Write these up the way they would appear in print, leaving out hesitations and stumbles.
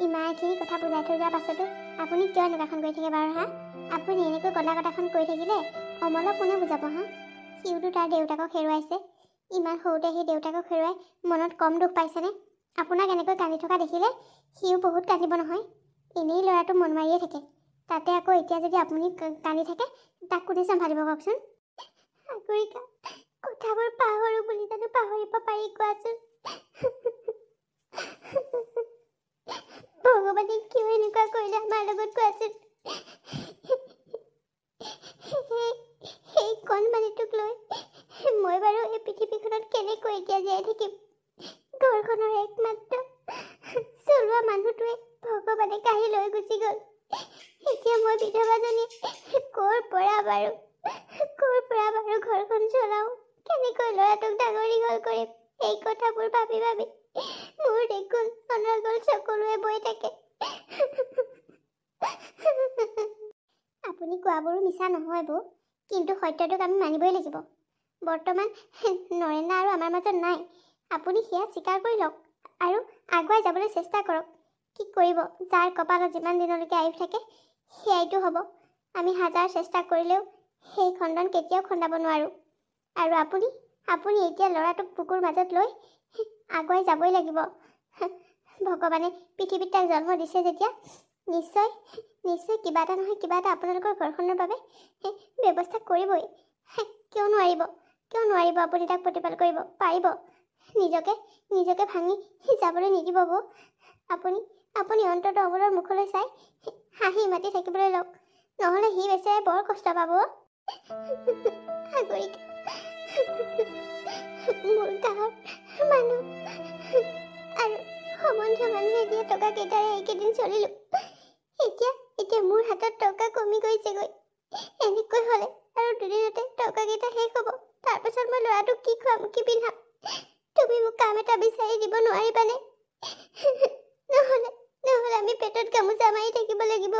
ইমানখিনি কথা বুজাই থৈ যোৱাৰ পাছতো আপুনি কিয় এনেকুৱাখন কৰি থাকে বাৰু হা? আপুনি এনেকৈ গলা কথাখন কৈ থাকিলে অমলক কোনে বুজাব হা? সিওতো তাৰ দেউতাকক হেৰুৱাইছে। ইমান সৰুতে সেই দেউতাকক হেৰুৱাই মনত কম দুখ পাইছেনে? আপোনাক এনেকৈ কান্দি থকা দেখিলে সিও বহুত কান্দিব নহয়। এনেই ল'ৰাটো মন মাৰিয়ে থাকে। তাতে আকৌ এতিয়া যদি আপুনি কান্দি থাকে তাক কোনে চম্ভালিব কওকচোন? সাগৰিকা, কথাবোৰ পাহৰো বুলি জানো পাহৰিব পাৰি কোৱাচোন? ভগৱানে কিয় এনেকুৱা কৰিলে আমাৰ লগত কোৱাচোন? সেই কণমানিটোক লৈ মই বাৰু এই পৃথিৱীখনত কেনেকৈ এতিয়া জীয়াই থাকিম? ঘৰখনৰ একমাত্ৰ চলোৱা মানুহটোৱে ভগৱানে কাঢ়ি লৈ গুচি গ'ল। এতিয়া মই বিধৱাজনী ক'ৰ পৰা বাৰু ঘৰখন চলাওঁ? কেনেকৈ ল'ৰাটোক ডাঙৰ দীঘল কৰিম? এই কথাবোৰ ভাবি ভাবি মোৰ দেখোন অনৰ্গল চকুলোৱে বৈ থাকে। আপুনি কোৱাবোৰো মিছা নহয় বৌ, কিন্তু সত্যটোক আমি মানিবই লাগিব। বৰ্তমান নৰেন্দ্ৰ আৰু আমাৰ মাজত নাই। আপুনি সেয়া স্বীকাৰ কৰি লওক আৰু আগুৱাই যাবলৈ চেষ্টা কৰক। কি কৰিব, যাৰ কপালত যিমান দিনলৈকে আয়ুস থাকে সেয়াইতো হ'ব। আমি হাজাৰ চেষ্টা কৰিলেও সেই খণ্ডন কেতিয়াও খন্দাব নোৱাৰোঁ। আৰু আপুনি এতিয়া ল'ৰাটোক বুকুৰ মাজত লৈ আগুৱাই যাবই লাগিব। ভগৱানে পৃথিৱীত তাক জন্ম দিছে যেতিয়া নিশ্চয় কিবা এটা নহয় কিবা এটা আপোনালোকৰ ঘৰখনৰ বাবে ব্যৱস্থা কৰিবই। কিয় নোৱাৰিব আপুনি তাক প্ৰতিপাল কৰিব পাৰিব? নিজকে ভাঙি যাবলৈ নিদিব বৌ। আপুনি অন্তত অমলৰ মুখলৈ চাই হাঁহি মাতি থাকিবলৈ লওক, নহ'লে সি বেচেৰাই বৰ কষ্ট পাব। সাগৰিকা, মোৰ গাঁৱৰ মানুহ আৰু সম্বন্ধীয় মানুহে দিয়া টকা কেইটাৰে এইকেইদিন চলিলোঁ। এতিয়া মোৰ হাতত টকা কমি গৈছেগৈ। এনেকৈ হ'লে আৰু দুদিনতে টকা কেইটা শেষ হ'ব। তাৰপাছত মই ল'ৰাটোক কি খুৱাম, কি পিন্ধাম? তুমি মোক কাম এটা বিচাৰি দিব নোৱাৰিবানে? নহ'লে আমি পেটত গামোচা মাৰি থাকিব লাগিব।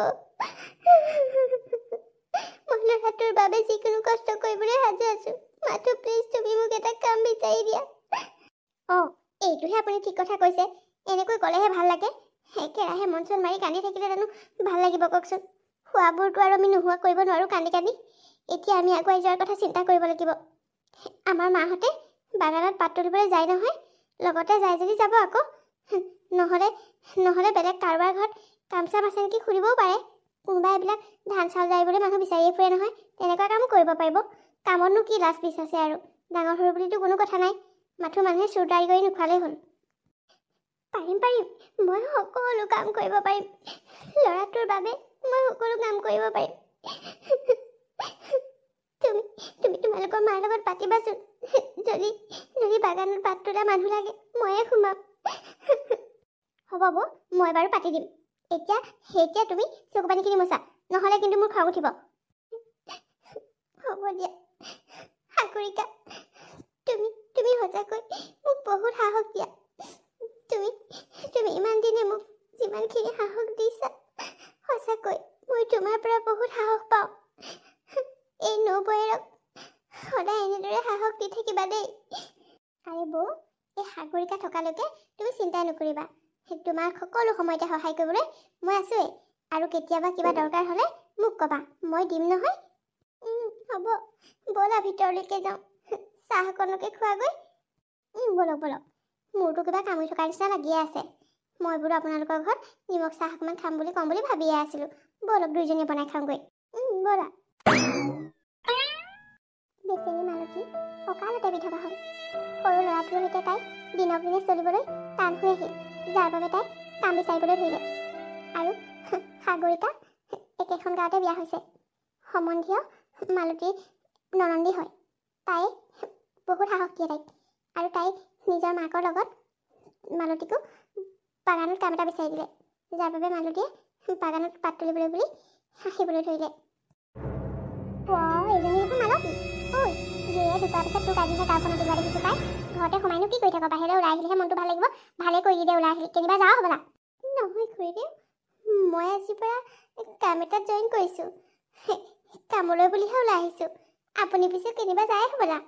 মই ল'ৰাটোৰ বাবে যিকোনো কষ্ট কৰিবলৈ সাজু আছো। মাথো প্লিজ তুমি মোক এটা কাম বিচাৰি দিয়া। এইটোহে আপুনি ঠিক কথা কৈছে। এনেকৈ ক'লেহে ভাল লাগে। একেৰাহে মন চন মাৰি কান্দি থাকিলে জানো ভাল লাগিব কওকচোন? খোৱাবোৰতো আৰু আমি নোহোৱা কৰিব নোৱাৰোঁ কান্দি। এতিয়া আমি আগুৱাই যোৱাৰ কথা চিন্তা কৰিব লাগিব। আমাৰ মাহঁতে বাগানত পাত তুলিবলৈ যায় নহয়, লগতে যায় যদি যাব আকৌ। নহ'লে বেলেগ কাৰোবাৰ ঘৰত কাম চাম আছে নেকি সুধিবও পাৰে। কোনোবা এইবিলাক ধান চাউল জাৰিবলৈ মানুহ বিচাৰিয়ে ফুৰে নহয়, তেনেকুৱা কামো কৰিব পাৰিব। কামতনো কি লাজ পিছ আছে আৰু? ডাঙৰ সৰু বুলিতো কোনো কথা নাই। মাথো মানুহে চুৰ তাৰি কৰি নোখোৱালেই হ'ল। পাৰিম, মই সকলো কাম কৰিব পাৰিম। ল'ৰাটোৰ বাবে মই সকলো কাম কৰিব পাৰিম। তুমি তোমালোকৰ মাৰ লগত পাতিবাচোন। যদি বাগানত পাত তোলা মানুহ লাগে ময়ে সোমাম। হ'ব বৌ, মই বাৰু পাতি দিম। এতিয়া তুমি চকু পানীখিনি মোচা, নহ'লে কিন্তু মোৰ খং উঠিব। হ'ব দিয়া সাগৰিকা, তুমি সঁচাকৈ মোক বহুত সাহস দিয়া। তুমি ইমান দিনে মোক যিমানখিনি সাহস দিছা, সঁচাকৈ মই তোমাৰ পৰা বহুত সাহস পাওঁ। এই নবৌয়েৰক সদায় এনেদৰে সাহস দি থাকিবা দেই। আৰে বৌ, এই সাগৰিকা থকালৈকে তুমি চিন্তাই নকৰিবা। তোমাক সকলো সময়তে সহায় কৰিবলৈ মই আছোৱেই। আৰু কেতিয়াবা কিবা দৰকাৰ হ'লে মোক ক'বা, মই দিম নহয়। হ'ব, ব'লা ভিতৰলৈকে যাওঁ। চাহ অকণলৈকে খোৱাগৈ। ব'লক। মোৰতো কিবা কামুৰি থকাৰ নিচিনা লাগিয়ে আছে। মই বোলো আপোনালোকৰ ঘৰত নিমখ চাহ অকণমান খাম বুলি ক'ম বুলি ভাবিয়ে আছিলোঁ। ব'লক দুইজনীয়ে বনাই খাওঁগৈ। ব'লা। বেচেৰী মালতী অকালতে বিধৱা হ'ল। সৰু ল'ৰাটোৰ সৈতে তাই দিনক দিনে চলিবলৈ টান হৈ আহিল, যাৰ বাবে তাই কাম বিচাৰিবলৈ ধৰিলে। আৰু সাগৰিকা একেখন গাঁৱতে বিয়া হৈছে। সম্বন্ধীয় মালতীৰ ননন্দী হয়। তাই বহুত সাহস দিয়ে তাইক। আৰু তাই নিজৰ মাকৰ লগত মালতীকো বাগানত কাম এটা বিচাৰি দিলে, যাৰ বাবে মালতীয়ে বাগানত পাত তুলিবলৈ বুলি আহিবলৈ ধৰিলে। এজনী দেখোন মালতী। ঐ জীয়ে ঢুকোৱাৰ পিছত তোক আজিহে গাঁওখনত ওলোৱা দেখিছোঁ পাই। ঘৰতে সোমাইনো কি কৰি থাক? বাহিৰলৈ ওলাই আহিলেহে মনটো ভাল লাগিব। ভালে কৰি দে ওলাই আহিলি। কেনিবা যাওঁ হ'বলা? নহয় খুৰীদেউ, মই আজিৰ পৰা কাম এটাত জইন কৰিছোঁ। কামলৈ বুলিহে ওলাই আহিছোঁ। আপুনি পিছে কেনিবা যায় হ'বলা?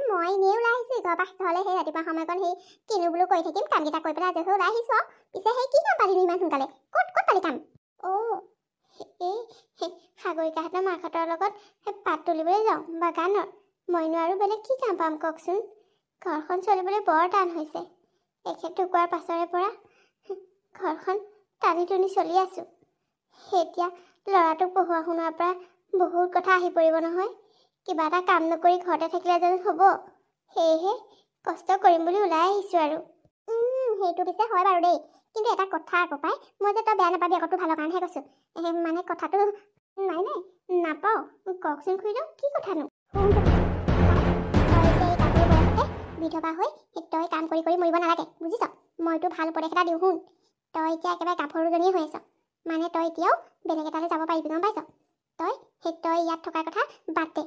মই এনেই ওলাই আহিছোঁ ঘৰৰ পৰা। নহ'লে সেই ৰাতিপুৱা সময়কণ সেই কিনো বোলো কৰি থাকিম, কামকেইটা কৰি পেলাই আজৰি হৈ ওলাই আহিছোঁ। পিছে সেই কি কাম পালিনো ইমান সোনকালে? ক'ত ক'ত পালি কাম? এই সাগৰিকাহঁতৰ মাকহঁতৰ লগত পাত তুলিবলৈ যাওঁ বাগানৰ। মইনো আৰু বেলেগ কি কাম পাম কওকচোন? ঘৰখন চলিবলৈ বৰ টান হৈছে। এখেত ঢুকোৱাৰ পাছৰে পৰা ঘৰখন টানি টুনি চলি আছোঁ। এতিয়া ল'ৰাটোক পঢ়োৱা শুনোৱাৰ পৰা বহুত কথা আহি পৰিব নহয়। কিবা এটা কাম নকৰি ঘৰতে থাকিলে যেন হ'ব। সেয়েহে কষ্ট কৰিম বুলি ওলাই আহিছোঁ আৰু। সেইটো পিছে হয় বাৰু দেই, কিন্তু এটা কথা আকৌ পাই, মই যে তই বেয়া নাপাবি আকৌ, তোৰ ভালৰ কাৰণেহে কৈছোঁ। মানে কথাটো নাই নাপাওঁ, কওকচোন খুৰীদেউ কি কথানো? বিধৱা হৈ তই কাম কৰি কৰি মৰিব নালাগে, বুজিছ? মইতো ভাল উপদেশ এটা দিওঁ শুন। তই এতিয়া একেবাৰে গাভৰুজনীয়ে হৈ আছ, মানে তই এতিয়াও বেলেগ এটালৈ যাব পাৰিবি, গম পাইছ? তই ইয়াত থকাৰ কথা বাদ দে।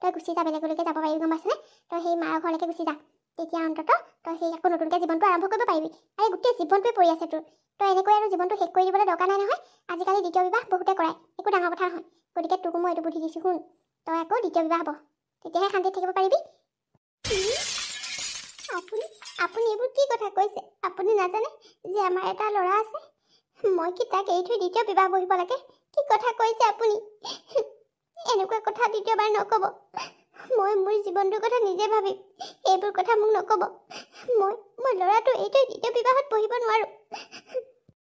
তই গুচি যা, বেলেগলৈকে যাব পাৰিবি, গম পাইছনে? তই সেই মাৰ ঘৰলৈকে গুচি যা। তেতিয়া অন্ততঃ তই সেই আকৌ নতুনকৈ জীৱনটো আৰম্ভ কৰিব পাৰিবি। আৰু গোটেই জীৱনটোৱে পৰি আছে তোৰ। তই এনেকৈ আৰু জীৱনটো শেষ কৰি দিবলৈ দৰকাৰ নাই নহয়। আজিকালি দ্বিতীয় বিবাহ বহুতে কৰায়, একো ডাঙৰ কথা নহয়। গতিকে তোকো মই এইটো বুদ্ধি দিছোঁ শুন, তই আকৌ দ্বিতীয় বিবাহ হ'ব, তেতিয়াহে শান্তিত থাকিব পাৰিবি। আপুনি এইবোৰ কি কথা কৈছে? আপুনি নাজানে যে আমাৰ এটা ল'ৰা আছে? মই কি তাক এৰি থৈ দ্বিতীয় বিবাহ বহিব লাগে? কি কথা কৈছে আপুনি? এনেকুৱা কথা দ্বিতীয়বাৰ নক'ব। মই মোৰ জীৱনটোৰ কথা নিজে ভাবিম, এইবোৰ কথা মোক নক'ব। মই ল'ৰাটো এৰি থৈ দ্বিতীয় বিবাহত বহিব নোৱাৰোঁ।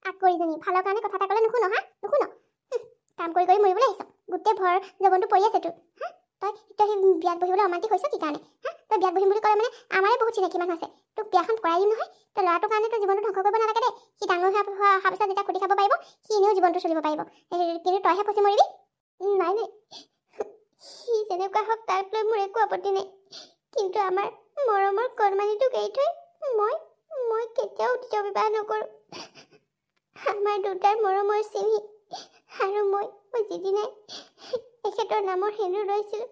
আকৰিজনী, ভালৰ কাৰণে কথা এটা ক'লে নুশুন হা? নুশুন? কাম কৰি কৰি মৰিবলৈ আহিছ, গোটেই ভৰ জীৱনটো পৰি আছে তোৰ। তই সেই বিয়াত বহিবলৈ অমান্তিক হৈছ কি কাৰণে? তই বিয়াত বহিম বুলি ক'লে মানে আমাৰে বহুত চিনাকি মানুহ আছে, তোক বিয়াখন কৰাই দিম নহয়। তই ল'ৰাটোৰ কাৰণে তোৰ জীৱনটো ধ্বংস কৰিব নালাগে দেই। সি ডাঙৰ অহাৰ পিছত যেতিয়া খুটি খাব পাৰিব, সি এনেও জীৱনটো চলিব পাৰিব, কিন্তু তইহে ফচি মৰিবি। নাই সি যেনেকুৱা হওক তাক লৈ মোৰ একো আপত্তি নাই, কিন্তু আমাৰ মৰমৰ কণমানিটোক এৰি থৈ মই কেতিয়াও দ্বিতীয় বিবাহ নকৰোঁ। আমাৰ দুটাৰ মৰমৰ চিমি আৰু মই যিদিনাই তেখেতৰ নামৰ সেন্দুৰ লৈছিলোঁ,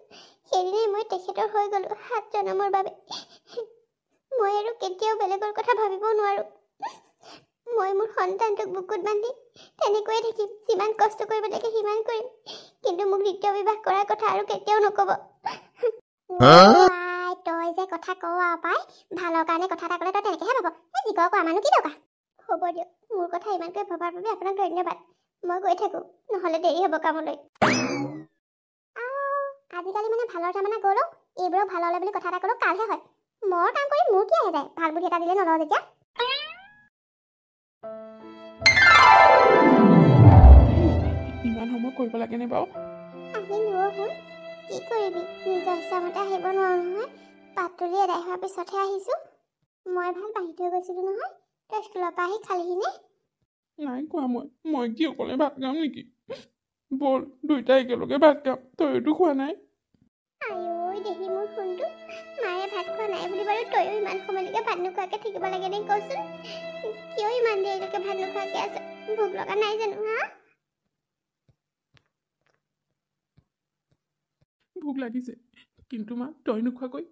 সেইদিনাই মই তেখেতৰ হৈ গ'লোঁ 7 জনমৰ বাবে। মই আৰু কেতিয়াও বেলেগৰ কথা ভাবিব নোৱাৰোঁ। মই মোৰ সন্তানটোক বুকুত বান্ধি তেনেকৈয়ে থাকিম, যিমান কষ্ট কৰিব লাগে সিমান কৰিম, কিন্তু মোক দ্বিতীয় বিবাহ কৰাৰ কথা আৰু কেতিয়াও নক'ব। তই যে কথা কওঁ পাই, ভালৰ কাৰণে কথা এটা ক'লে তই তেনেকৈহে ভাব। যি কৰ কৰা মানুহ কি দৰকাৰ? হ'ব দিয়ক, মোৰ কথা ইমানকৈ ভবাৰ বাবে আপোনাক ধন্যবাদ। মই গৈ থাকোঁ, নহ'লে দেৰি হ'ব কামলৈ। আজিকালি মানে ভালৰ তাৰমানে গ'লেও এইবোৰক ভাল হ'লে বুলি কথা এটা ক'লেও কালহে হয়। মই কাম কৰি মোৰ কি আহে যায়, ভাল বুদ্ধি এটা দিলে নলওঁ যেতিয়া। ইমান সময় কৰিব লাগেনে বাৰু? আহিলোঁ শুন, কি কৰিবি, নিজৰ ইচ্ছামতে আহিব নোৱাৰোঁ নহয়। পাত তুলি এদাই হোৱাৰ পিছতহে আহিছোঁ। মই ভাল বাঢ়ি থৈ গৈছিলোঁ নহয়, তই স্কুলৰ পৰা আহি খালিহিনে? নাই খোৱা মই কি অকলে ভাত খাম নেকি? ব'ল দুইটাই একেলগে ভাত খাম, তইতো খোৱা নাই। আইঐ দেহি মোৰ ফোনটো, মায়ে ভাত খোৱা নাই বুলি বাৰু তইও ইমান সময়লৈকে ভাত নোখোৱাকৈ থাকিব লাগে নে কচোন? কিয় ইমান দেৰিলৈকে ভাত নোখোৱাকৈ আছ? ভোক লগা নাই জানো হা? ভোক লাগিছে, কিন্তু মা তই নোখোৱাকৈ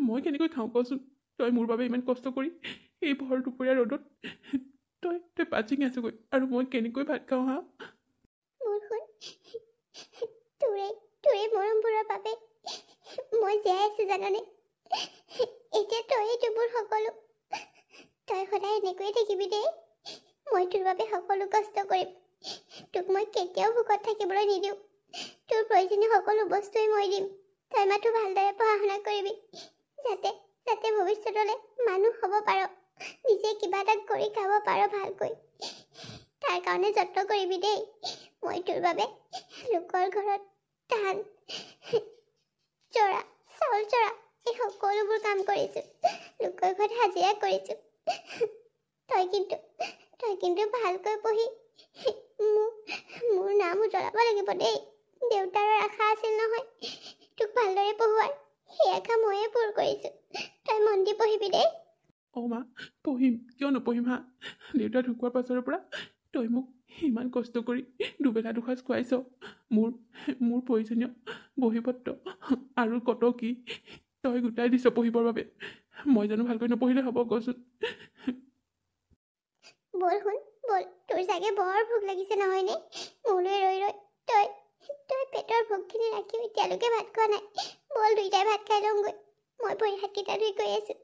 মই কেনেকৈ খাওঁ কচোন? তই মোৰ বাবে ইমান কষ্ট কৰি এই ভৰ দুপৰীয়া ৰ'দত তই পাত ছিঙি আছগৈ, আৰু মই কেনেকৈ ভাত খাওঁ হা? মোৰ শুন, তোৰে মৰমবোৰৰ বাবে মই জীয়াই আছোঁ জাননে? এতিয়া তইতো মোৰ সকলো। তই সদায় এনেকৈয়ে থাকিবি দেই। মই তোৰ বাবে সকলো কষ্ট কৰিম, তোক মই কেতিয়াও ভোকত থাকিবলৈ নিদিওঁ। তোৰ প্ৰয়োজনীয় সকলো বস্তুৱেই মই দিম। তই মাথো ভালদৰে পঢ়া শুনা কৰিবি, যাতে ভৱিষ্যতলৈ মানুহ হ'ব পাৰ, নিজে কিবা এটা কৰি খাব পাৰ ভালকৈ। তাৰ কাৰণে যত্ন কৰিবি দেই। মই তোৰ বাবে লোকৰ ঘৰত ধান চৰা, চাউল চৰা, এই সকলোবোৰ কাম কৰিছোঁ, লোকৰ ঘৰত হাজিৰা কৰিছোঁ। তই কিন্তু ভালকৈ পঢ়ি মোৰ নাম উজ্বলাব লাগিব দেই। দেউতাৰৰ আশা আছিল নহয় তোক ভালদৰে পঢ়োৱাৰ, সেই আশা ময়ে পূৰ কৰিছোঁ। তই মন দি পঢ়িবি দেই। মা পঢ়িম, কিয় নপঢ়িম হা? দেউতা ঢুকোৱাৰ পাছৰ পৰা তই মোক ইমান কষ্ট কৰি দুবেলা দুসাঁজ খুৱাইছ। মোৰ প্ৰয়োজনীয় বহী পত্ৰ আৰু কত কি তই গোটাই দিছ পঢ়িবৰ বাবে। মই জানো ভালকৈ নপঢ়িলে হ'ব কচোন? বল শুন, বল, তোৰ চাগে বৰ ভোক লাগিছে নহয়নে? মোলৈ ৰৈ তই পেটৰ ভোকখিনি ৰাখি এতিয়ালৈকে ভাত খোৱা নাই। বল দুইটাই ভাত খাই লওঁগৈ। মই ভৰি হাতকেইটা ধুই গৈ আছোঁ,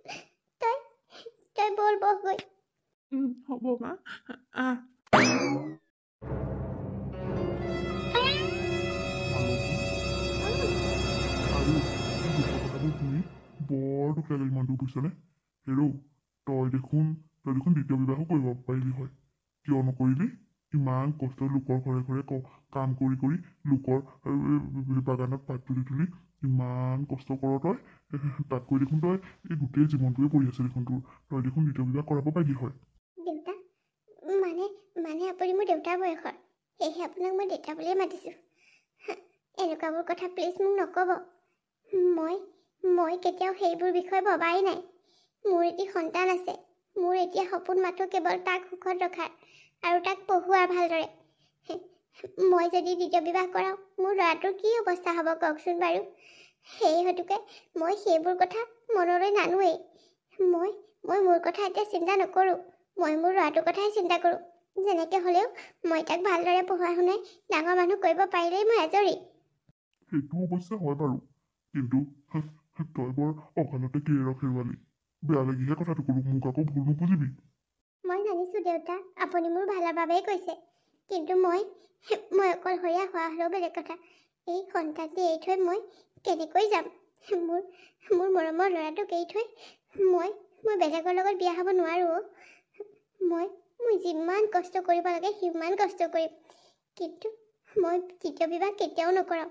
তই বল বহগৈ। হ'ব মা আহ আৰু এই দুখৰ কথাবোৰ শুনি বৰ দুখ লাগিল মনটো বুজিছনে হেৰৌ তই দেখোন দ্বিতীয় বিবাহো কৰিব পাৰিলি হয় কিয় নকৰিলি ইমান কষ্ট লোকৰ ঘৰে ঘৰে কাম কৰি কৰি লোকৰ বাগানত পাত তুলি তুলি ইমান কষ্ট কৰ তই তাতকৈ দেখোন তই এই গোটেই জীৱনটোৱে পৰি আছে দেখোন তই দেখোন দ্বিতীয় বিবাহ কৰাব পাৰিলি হয় দেউতা মানে মানে আপুনি মোৰ দেউতাৰ বয়সৰ সেয়েহে আপোনাক মই দেউতা বুলিয়ে মাতিছোঁ এনেকুৱাবোৰ কথা প্লিজ মোক নক'ব মই কেতিয়াও সেইবোৰ বিষয়ে ভবাই নাই মোৰ এটি সন্তান আছে মোৰ এতিয়া সপোন মাথো কেৱল তাক সুখত ৰখাৰ আৰু তাক পঢ়ুৱাৰ ভালদৰে মই যদি দ্বিতীয় বিবাহ কৰাওঁ মোৰ ল'ৰাটোৰ কি অৱস্থা হ'ব কওকচোন বাৰু সেই হেতুকে মই সেইবোৰ কথা মনলৈ নানোৱেই মই মোৰ কথা এতিয়া চিন্তা নকৰোঁ মই মোৰ ল'ৰাটোৰ কথাই চিন্তা কৰোঁ যেনেকৈ হ'লেও মই তাক ভালদৰে পঢ়ুৱাই শুনাই ডাঙৰ মানুহ কৰিব পাৰিলেই মই আজৰি সেইটো অৱশ্যে হয় বাৰু কিন্তু তই বৰ অকালতে কেৰিয়াৰক হেৰুৱালি বেয়া লাগিহে কথাটো ক'লো মোক আকৌ ভুল নুবুজিবি মই জানিছোঁ দেউতা আপুনি মোৰ ভালৰ বাবেই কৈছে কিন্তু মই অকলশৰীয়া হোৱা হ'লেও বেলেগ কথা এই সন্তানটি এৰি থৈ মই কেনেকৈ যাম মোৰ মৰমৰ ল'ৰাটোক এৰি থৈ মই বেলেগৰ লগত বিয়া হ'ব নোৱাৰোঁ মই যিমান কষ্ট কৰিব লাগে সিমান কষ্ট কৰিম কিন্তু মই তৃতীয় বিবাহ কেতিয়াও নকৰাওঁ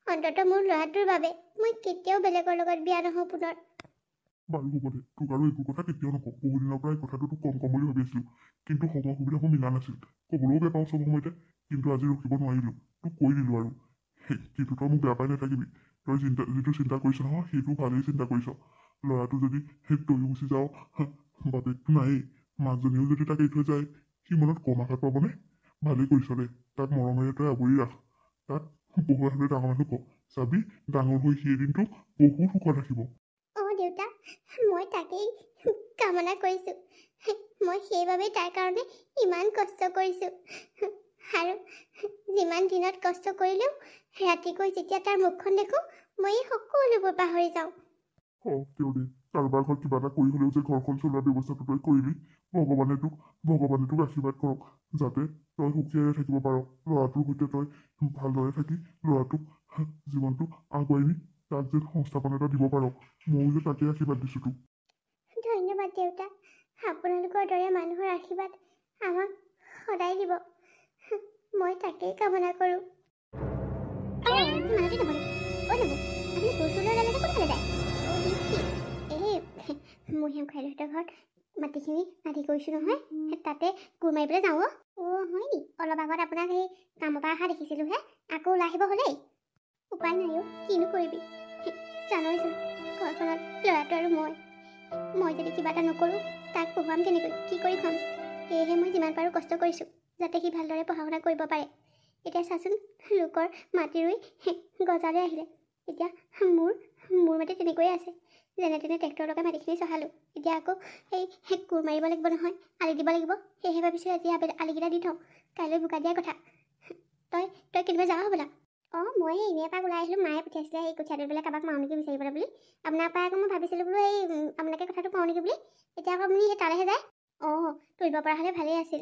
অন্ততঃ মোৰ ল'ৰাটোৰ বাবে মই কেতিয়াও বেলেগৰ লগত বিয়া নহওঁ পুনৰ বাৰু হ'ব দে তোক আৰু এইবোৰ কথা কেতিয়াও নকওঁ বহুদিনৰ পৰা এই কথাটো তোক কম বুলি ভাবি আছিলোঁ কিন্তু সময় সুবিধাবোৰ মিলা নাছিল ক'বলৈও বেয়া পাওঁ চব সময়তে কিন্তু আজি ৰখিব নোৱাৰিলোঁ তোক কৈ দিলোঁ আৰু কিন্তু তই মোক বেয়া পাই নাথাকিবি তই যিটো চিন্তা কৰিছ নহয় সেইটো ভালেই চিন্তা কৰিছ ল'ৰাটো যদি তয়ো গুচি যাওঁ বাপেকটো নায়েই মাকজনীও যদি তাক এৰি থৈ যায় সি মনত কম আঘাত পাবনে ভালেই কৰিছ দে তাক মৰমেৰে তই আৱৰি ৰাখ তাক পঢ়ুৱাই হ'লে ডাঙৰ মানুহ ক চাবি ডাঙৰ হৈ সি এদিনটো বহুত সুখত ৰাখিব অঁ দেউতা মই তাকেই কামনা কৰিছোঁ মই সেইবাবেই তাৰ কাৰণে ইমান কষ্ট কৰিছোঁ আৰু যিমান দিনত কষ্ট কৰিলেও ৰাতিকৈ যেতিয়া তাৰ মুখখন দেখোঁ মই এই সকলোবোৰ পাহৰি যাওঁ তেওঁ দে কাৰোবাৰ ঘৰত কিবা এটা কৰি হ'লেও যে ঘৰখন চলোৱাৰ ব্যৱস্থাটো তই কৰিবি ভগৱানে তোক আশীৰ্বাদ কৰক যাতে তই সুখীৰে থাকিব পাৰ ল'ৰাটোৰ সৈতে তই ভালদৰে থাকি ল'ৰাটোক জীৱনটো আগুৱাই নি তাক যে সংস্থাপন এটা দিব পাৰ ময়ো যে তাকে আশীৰ্বাদ দিছোঁ তোক ধন্যবাদ দেউতা আপোনালোকৰ দৰে মানুহৰ আশীৰ্বাদ আমাক সদায় দিব মই তাকেই কামনা কৰোঁ মহিয়াম খাইলোহঁতৰ ঘৰত মাটিখিনি আধি কৰিছোঁ নহয় তাতে কোৰ মাৰিবলৈ যাওঁ অঁ হয় নি অলপ আগত আপোনাক সেই কামৰ পৰা অহা দেখিছিলোঁহে আকৌ ওলাই আহিব হ'লেই উপায় নাই অ' কিনো কৰিবি জানইচোন ঘৰখনত ল'ৰাটো আৰু মই যদি কিবা এটা নকৰোঁ তাক পঢ়ুৱাম কেনেকৈ কি কৰি খুৱাম সেয়েহে মই যিমান পাৰোঁ কষ্ট কৰিছোঁ যাতে সি ভালদৰে পঢ়া শুনা কৰিব পাৰে এতিয়া চাচোন লোকৰ মাটি ৰুই গজালৈ আহিলে এতিয়া মোৰ মাটি তেনেকৈয়ে আছে যেনে তেনে ট্ৰেক্টৰ লগাই মাটিখিনি চহালোঁ এতিয়া আকৌ সেই কোৰ মাৰিব লাগিব নহয় আলি দিব লাগিব সেয়েহে ভাবিছোঁ আজি আলিকেইটা দি থওঁ কাইলৈ বোকা দিয়াৰ কথা তই কেনিবা যাৱ হ'বলা অঁ মই এনেই এপাক ওলাই আহিলোঁ মায়ে পঠিয়াইছিলে সেই কঠীয়া তুলিবলৈ কাৰোবাক পাওঁ নেকি বিচাৰিবলৈ বুলি আপোনাৰ পৰা আকৌ মই ভাবিছিলোঁ বোলো এই আপোনাকে কথাটো কওঁ নেকি বুলি এতিয়া আকৌ আপুনি সেই তালৈহে যায় অঁ তুলিব পৰা হ'লে ভালেই আছিল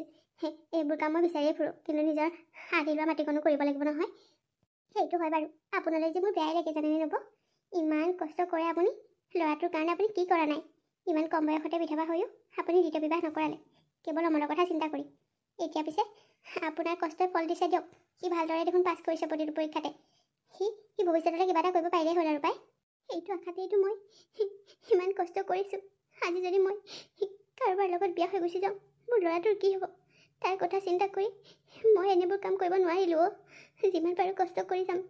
এইবোৰ কাম মই বিচাৰিয়ে ফুৰোঁ কিন্তু নিজৰ আধি লোৱা মাটিকণো কৰিব লাগিব নহয় সেইটো হয় বাৰু আপোনালৈ যে মোৰ বেয়াই লাগে জানেনে নব ইমান কষ্ট কৰে আপুনি ল'ৰাটোৰ কাৰণে আপুনি কি কৰা নাই ইমান কম বয়সতে বিধৱা হৈও আপুনি দ্বিতীয় বিবাহ নকৰালে কেৱল অমলৰ কথা চিন্তা কৰি এতিয়া পিছে আপোনাৰ কষ্টই ফল দিছে দিয়ক সি ভালদৰে দেখোন পাছ কৰিছে প্ৰতিটো পৰীক্ষাতে সি ভৱিষ্যতলৈ কিবা এটা কৰিব পাৰিলেই হ'ল আৰু পাই সেইটো আশাতেইতো মই ইমান কষ্ট কৰিছোঁ আজি যদি মই কাৰোবাৰ লগত বিয়া হৈ গুচি যাওঁ মোৰ ল'ৰাটোৰ কি হ'ব তাৰ কথা চিন্তা কৰি মই এনেবোৰ কাম কৰিব নোৱাৰিলোঁ যিমান পাৰোঁ কষ্ট কৰি যাম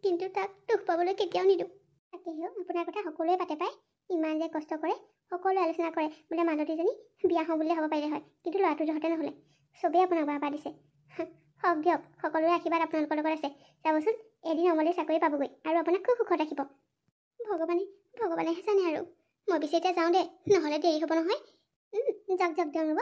কিন্তু তাক দুখ পাবলৈ কেতিয়াও নিদিওঁ তাকেহে আপোনাৰ কথা সকলোৱে পাতে পায় ইমান যে কষ্ট কৰে সকলোৱে আলোচনা কৰে বোলে মানুহটিজনী বিয়া হওঁ বুলি হ'ব পাৰিলে হয় কিন্তু ল'ৰাটোৰ জহতে নহ'লে চবেই আপোনাক বাহ দিছে হওক দিয়ক সকলোৰে আশীৰ্বাদ আপোনালোকৰ লগত আছে যাবচোন এদিন অমলে চাকৰি পাবগৈ আৰু আপোনাক খুব সুখত ৰাখিব ভগৱানেহে জানে আৰু মই পিছে এতিয়া যাওঁ দে নহ'লে দেৰি হ'ব নহয় যাওক দিয়ক ৰ'ব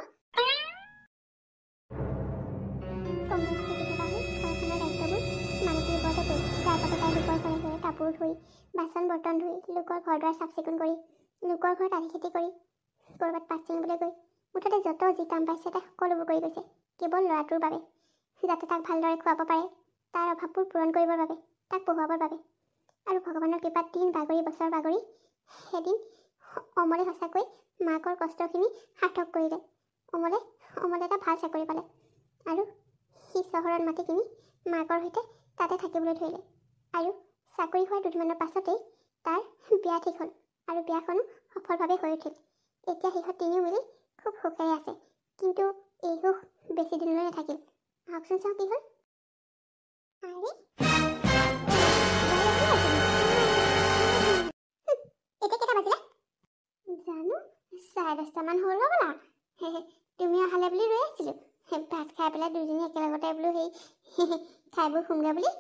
কাপোৰ ধুই বাচন বৰ্তন ধুই লোকৰ ঘৰ দুৱাৰ চাফ চিকুণ কৰি লোকৰ ঘৰত আধি খেতি কৰি ক'ৰবাত পাত ছিঙিবলৈ গৈ মুঠতে যত যি কাম পাইছে তাই সকলোবোৰ কৰি গৈছে কেৱল ল'ৰাটোৰ বাবে, যাতে তাক ভালদৰে খুৱাব পাৰে, তাৰ অভাৱবোৰ পূৰণ কৰিবৰ বাবে, তাক পঢ়ুৱাবৰ বাবে। আৰু ভগৱানৰ কৃপাত দিন বাগৰি বছৰ বাগৰি এদিন অমলে সঁচাকৈ মাকৰ কষ্টখিনি সাৰ্থক কৰিলে। অমলে এটা ভাল চাকৰি পালে আৰু সি চহৰত মাটি কিনি মাকৰ সৈতে তাতে থাকিবলৈ ধৰিলে। আৰু চাকৰি হোৱাৰ দুদিনমানৰ পাছতেই তাৰ বিয়া ঠিক হ'ল আৰু বিয়াখনো সফলভাৱে হৈ উঠিল। এতিয়া সিহঁত তিনিও মিলি খুব সুখেৰে আছে, কিন্তু এই সুখ বেছি দিনলৈ নাথাকিল। আহকচোন চাওঁ কি হ'ল। এতিয়া কেইটা বাজিলে জানো? 10:30মান হ'ল হ'বলা। তুমি অহালে বুলি ৰৈ আছিলোঁ। ভাত খাই পেলাই দুইজনী একেলগতে বোলো খাই বৈ শুমগৈ বুলি।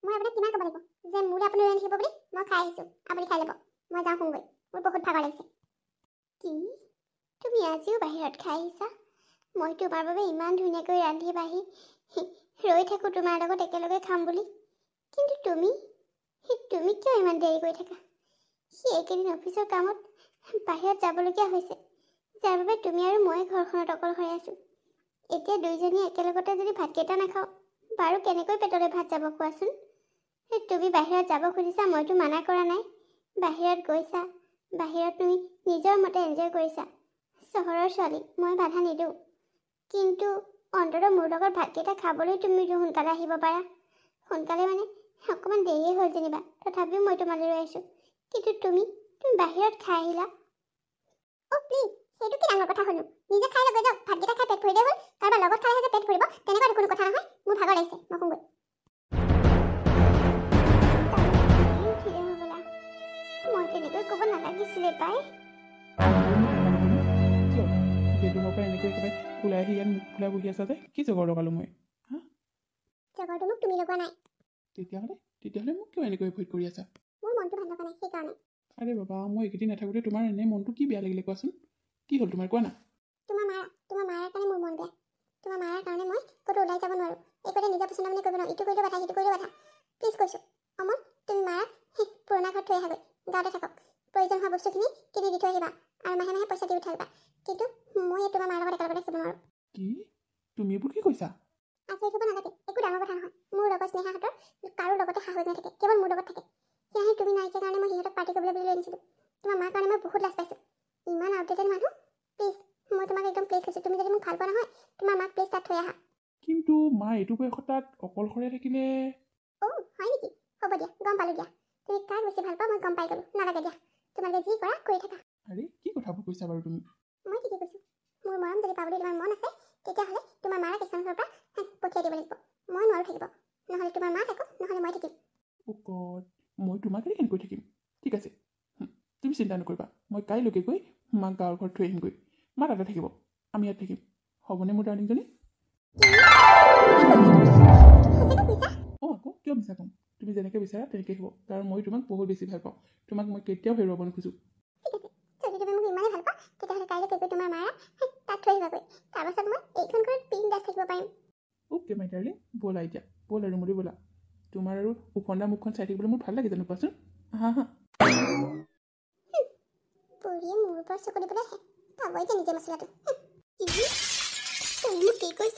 মই আপোনাক কিমান ক'ব লাগিব যে মোলৈ আপুনি ৰৈ নাথাকিব বুলি? মই খাই আহিছোঁ, আপুনি খাই ল'ব। মই যাওঁ শুমগৈ, মোৰ বহুত ভাগৰ লাগিছে। কি তুমি আজিও বাহিৰত খাই আহিছা? মই তোমাৰ বাবে ইমান ধুনীয়াকৈ ৰান্ধি বাঢ়ি ৰৈ থাকোঁ তোমাৰ লগত একেলগে খাম বুলি, কিন্তু তুমি কিয় ইমান দেৰি কৰি থাকা? এইকেইদিন অফিচৰ কামত বাহিৰত যাবলগীয়া হৈছে, যাৰ বাবে তুমি আৰু মই ঘৰখনত অকলশৰে আছোঁ। এতিয়া দুইজনী একেলগতে যদি ভাতকেইটা নাখাওঁ, বাৰু কেনেকৈ পেটলৈ ভাত যাব কোৱাচোন? তুমি বাহিৰত যাব খুজিছা, মইতো মানা কৰা নাই। বাহিৰত গৈছা, বাহিৰত তুমি নিজৰ মতে এনজয় কৰিছা। চহৰৰ ছোৱালী, মই বাধা নিদিওঁ, কিন্তু অন্ততঃ মোৰ লগত ভাতকেইটা খাবলৈ তুমি সোনকালে আহিব পাৰা। সোনকালে মানে অকণমান দেৰিয়ে হ'ল যেনিবা, তথাপিও মই তোমালৈ ৰৈ আছোঁ। কিন্তু তুমি বাহিৰত খাই আহিলা। অ' প্লিজ, সেইটো কি ডাঙৰ কথা হ'লো? নিজে খাই ল'ব যাওক, ভাতকেইটা খাই পেট ভৰিলে হ'ল। কাৰোবাৰ লগত খালেহে যে পেট ভৰিব, তেনেকুৱা কোনো কথা নহয়। মোৰ ভাগৰ লাগিছে, মই শুমগৈ। মই তেনেকৈ ক'ব নালাগিছিলে পাই। কিয় বেডৰুমৰ পৰা এনেকৈ একেবাৰে ওলাই আহি ইয়াত মুখ ফুলাই বহি আছা যে? কি জগৰ লগালোঁ মই? হা, জগৰটো মোক তুমি লগোৱা নাই। তেতিয়াহ'লে মোক কিয় এনেকৈ এভইড কৰি আছা? মোৰ মনটো ভাল লগা নাই, সেইকাৰণে। আৰে বাবা, মই এইকেইদিন নাথাকোঁতে তোমাৰ এনে মনটো কি বেয়া লাগিলে কোৱাচোন? কি হ'ল তোমাৰ, কোৱা না? তোমাৰ মাৰাৰ কাৰণে মোৰ মন বেয়া। তোমাৰ মাৰাৰ কাৰণে মই ক'তো ওলাই যাব নোৱাৰোঁ। একোতে নিজৰ পচন্দ মানে কৰিব নোৱাৰোঁ। ইটো কৰিলেও বাধা, সিটো কৰিলেও বাধা। প্লিজ কৈছোঁ, অমল, তুমি মাৰাক পুৰণা ঘৰত থৈ আহাগৈ, গাঁৱতে থাকক। প্ৰয়োজন হোৱা বস্তুখিনি কিনি দি থৈ আহিবা আৰু মাহে মাহে পইচা দি উঠাবা। কিন্তু মই তোমাৰ মাৰ লগত একেলগতে থাকিব নোৱাৰোঁ। কি? তুমি এইবোৰ কি কৈছা? আচৰিত হ'ব নালাগে, একো ডাঙৰ কথা নহয়। মোৰ লগত স্নেহাহঁতৰ কাৰো লগতে শাহুৱেক নাথাকে, কেৱল মোৰ লগত থাকে। সেয়াহে তুমি নাইকিয়া কাৰণে মই সিহঁতক পাৰ্টি কৰিবলৈ বুলি লৈ আনিছিলোঁ। তোমাৰ মাৰ কাৰণে মই বহুত লাজ পাইছোঁ। ইমান আউটডেটেড মানুহ। প্লিজ, মই তোমাক একদম প্লিজ কৈছোঁ, তুমি যদি মোক ভাল পোৱা নহয়, তোমাৰ মাক প্লিজ তাত থৈ আহা। কিন্তু মা এইটো বয়সত তাত অকলশৰে থাকিলে। অ' হয় নেকি? হ'ব দিয়া, গম পালোঁ দিয়া। তুমি কাক বেছি ভাল পোৱা মই গম পাই গ'লোঁ। নালাগে দিয়া, তোমালোকে যি কৰা কৰি থাকা। আৰে কি কথাবোৰ কৈছা বাৰু তুমি? মই ঠিকেই কৈছোঁ। মোৰ মৰম যদি পাবলৈ তোমাৰ মন আছে, তেতিয়াহ'লে তোমাৰ মাৰাক এইখন ঘৰৰ পৰা পঠিয়াই দিব লাগিব। মই নোৱাৰোঁ থাকিব। নহ'লে তোমাৰ মা থাকক, নহ'লে মই থাকিম। অ' গড, মই তোমাক কেনেকৈ থাকিম? ঠিক আছে, তুমি চিন্তা নকৰিবা। মই কাইলৈকে গৈ মাক গাঁৱৰ ঘৰত থৈ আহিমগৈ। মা তাতে থাকিব, আমি ইয়াত থাকিম। হ'বনে মোৰ ডাৰ্লিংজনী? অঁ আকৌ কিয় মিছা ক'ম? তুমি যেনেকৈ বিচাৰা তেনেকৈ হ'ব, কাৰণ মই তোমাক বহুত বেছি ভাল পাওঁ। তোমাক মই কেতিয়াও হেৰুৱাব নোখোজোঁ। যদি তুমি মোক ইমানেই ভাল পোৱা, তেতিয়াহ'লে কাইলৈকে গৈ তোমাৰ মাৰা তাত থৈ আহিবাগৈ। তাৰপাছত মই এইখন ঘৰত বিন্দাছ থাকিব পাৰিম। অ'কে মাই ডাৰ্লিং, ব'লা এতিয়া, ব'লা ৰুমলৈ ব'লা। তোমাৰ আৰু উফন্দা মুখখন চাই থাকিবলৈ মোৰ ভাল লাগে জানো কোৱাচোন? হা হা। বুঢ়ীয়ে মোৰ ওপৰত চকু দিবলৈ পাবই যে নিজে মছলাটো। তই মোক কি কৈছ?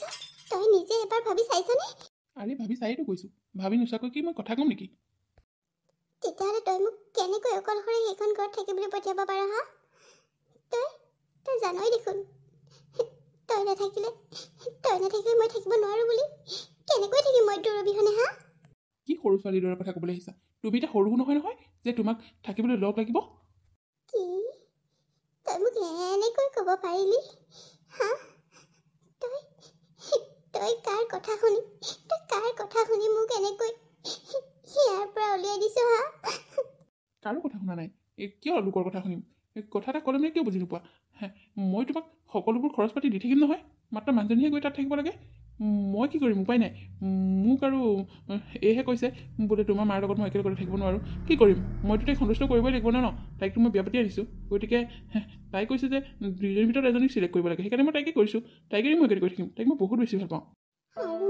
তই নিজে এবাৰ ভাবি চাইছনে? আৰে ভাবি চায়েইতো কৈছোঁ, ভাবি নোচোৱাকৈ কি মই কথা ক'ম নেকি? তেতিয়াহ'লে তই মোক কেনেকৈ অকলশৰে সেইখন ঘৰত থাকিবলৈ পঠিয়াব পাৰ হা? তই জানই দেখোন, তই নাথাকিলে মই থাকিব নোৱাৰোঁ বুলি। কেনেকৈ থাকিম মই তোৰ অবিহনে হা? কি সৰু ছোৱালীৰ দৰে কথা ক'বলৈ আহিছা? তুমি এতিয়া সৰু নহয় যে তোমাক থাকিবলৈ লগ লাগিব। কি? তই মোক এনেকৈ ক'ব পাৰিলি হা? তই কাৰ কথা শুনি মোক এনেকৈ ইয়াৰ পৰা উলিয়াই দিছ হা? কাৰো কথা শুনা নাই। কিয় লোকৰ কথা শুনিম? কথা এটা ক'লে মানে কিয় বুজি নোপোৱা? মই তোমাক সকলোবোৰ খৰচ পাতি দি থাকিম নহয়, মাত্ৰ মানুহজনীহে গৈ তাত থাকিব লাগে। মই কি কৰিম? উপায় নাই। মোক আৰু এইহে কৈছে বোলে তোমাৰ মাৰ লগত মই একেলগতে থাকিব নোৱাৰোঁ। কি কৰিম? মইতো তাইক সন্তুষ্ট কৰিবই লাগিব ন। তাইকতো মই বিয়া পাতি আনিছোঁ, গতিকে তাই কৈছে যে দুইজনীৰ ভিতৰত এজনীক চিলেক্ট কৰিব লাগে। সেইকাৰণে মই তাইকে কৰিছোঁ। তাইকেই মই একেলগে থাকিম। তাইক মই বহুত বেছি ভাল পাওঁ। আৰু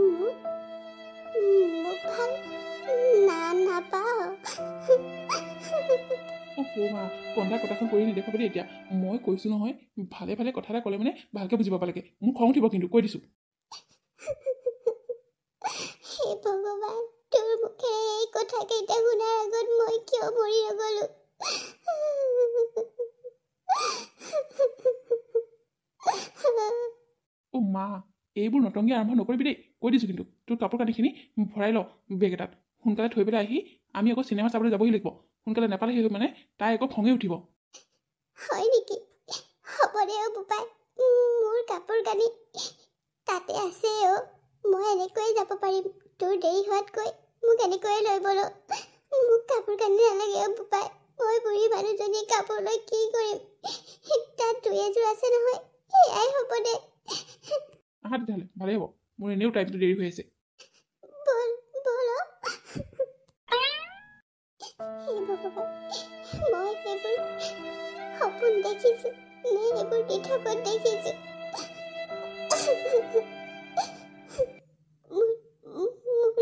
মোক ভাল নাপাওঁ। মা কন্দা কথাখন কৰি নেদেখাব দেই এতিয়া মই কৈছোঁ নহয় ভালে ভালে কথা এটা ক'লে মানে ভালকৈ বুজি পাব লাগে মোৰ খং উঠিব কিন্তু কৈ দিছোঁ হে ভগৱান তোৰ মুখেৰে এই কথাকেইটা শুনাৰ আগত মই কিয় মৰি নগলো মা এইবোৰ নটংগী আৰম্ভ নকৰিবি দেই কৈ দিছোঁ কিন্তু তোৰ কাপোৰ কানিখিনি ভৰাই ল বেগ এটাত সোনকালে থৈ পেলাই আহি আমি আকৌ চিনেমা চাবলৈ যাবহি লাগিব সোনকালে নাপালে সেই মানে তাই আকৌ খঙে উঠিব হয় নেকি হ'ব দে বোপাই মোৰ কাপোৰ কানি তাতে আছে মই এনেকৈয়ে যাব পাৰিম তোৰ দেৰি হোৱাতকৈ মোক এনেকৈয়ে লৈ বলো মোক কাপোৰ কানি নালাগে বোপাই মই বুঢ়ী মানুহজনী কাপোৰ লৈ কি কৰিম তাত দুই এযোৰ আছে নহয় সেয়াই হ'ব দে আহা তেতিয়াহ'লে ভালেই হ'ব মোৰ এনেও টাইমটো দেৰি হৈ আছে বল বল হে ভগৱান মই সেইবোৰ সপোন দেখিছো নে এইবোৰ দিঠকত দেখিছো মোৰ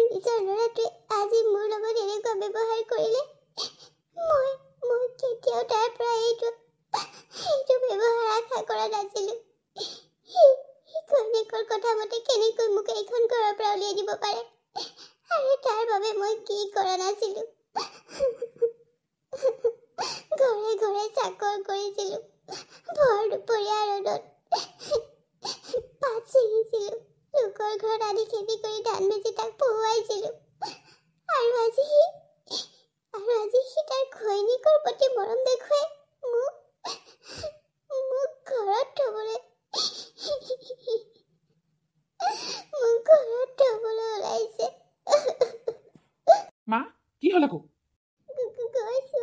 নিজৰ ল'ৰাটোৱে আজি মোৰ লগত এনেকুৱা ব্যৱহাৰ কৰিলে মই কেতিয়াও তাৰ পৰা এইটো ব্যৱহাৰ আশা কৰা নাছিলো ঘৈণীয়েকৰ কথা মতে কেনেকৈ মোক এইখন ঘৰৰ পৰা উলিয়াই দিব পাৰে আৰু তাৰ বাবে মই কি কৰা নাছিলো ঘৰে ঘৰে চাকৰ কৰিছিলো ভৰ দুপৰীয়া ৰ'দত পাত ছিঙিছিলো লোকৰ ঘৰত আনি খেতি কৰি ধান বেচি তাক পহুৱাইছিলো আৰু আজি সি তাৰ ঘৈণীয়েকৰ প্ৰতি মৰম দেখুৱাই মোক ঘৰত থবলৈ ওলাইছে মা কি হ'ল আকৌ গৈছো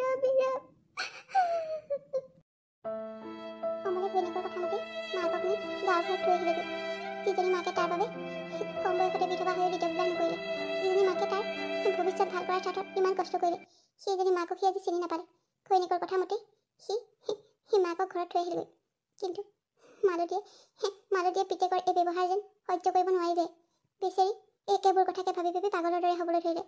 ৰবিৰা অমলে ঘৈণীয়েকৰ কথা মতে মাকক নি গাঁৱৰ ঘৰত থৈ আহিলেগৈ যিজনী মাকে তাৰ বাবে কম বয়সতে বিধৱা হৈ দ্বিতীয় বিবাহ নকৰিলে যিজনী মাকে তাৰ ভৱিষ্যত ভাল কৰাৰ স্বাৰ্থত ইমান কষ্ট কৰিলে সেইজনী মাকক সি আজি চিনি নাপালে ঘৈণীয়েকৰ কথা মতে সি মাকক ঘৰত থৈ আহিলেগৈ কিন্তু মালতীয়ে পিতেকৰ এই ব্যৱহাৰ যেন সহ্য কৰিব নোৱাৰিলে বেচেৰি একেবোৰ কথাকে ভাবি ভাবি পাগলৰ দৰে হ'বলৈ ধৰিলে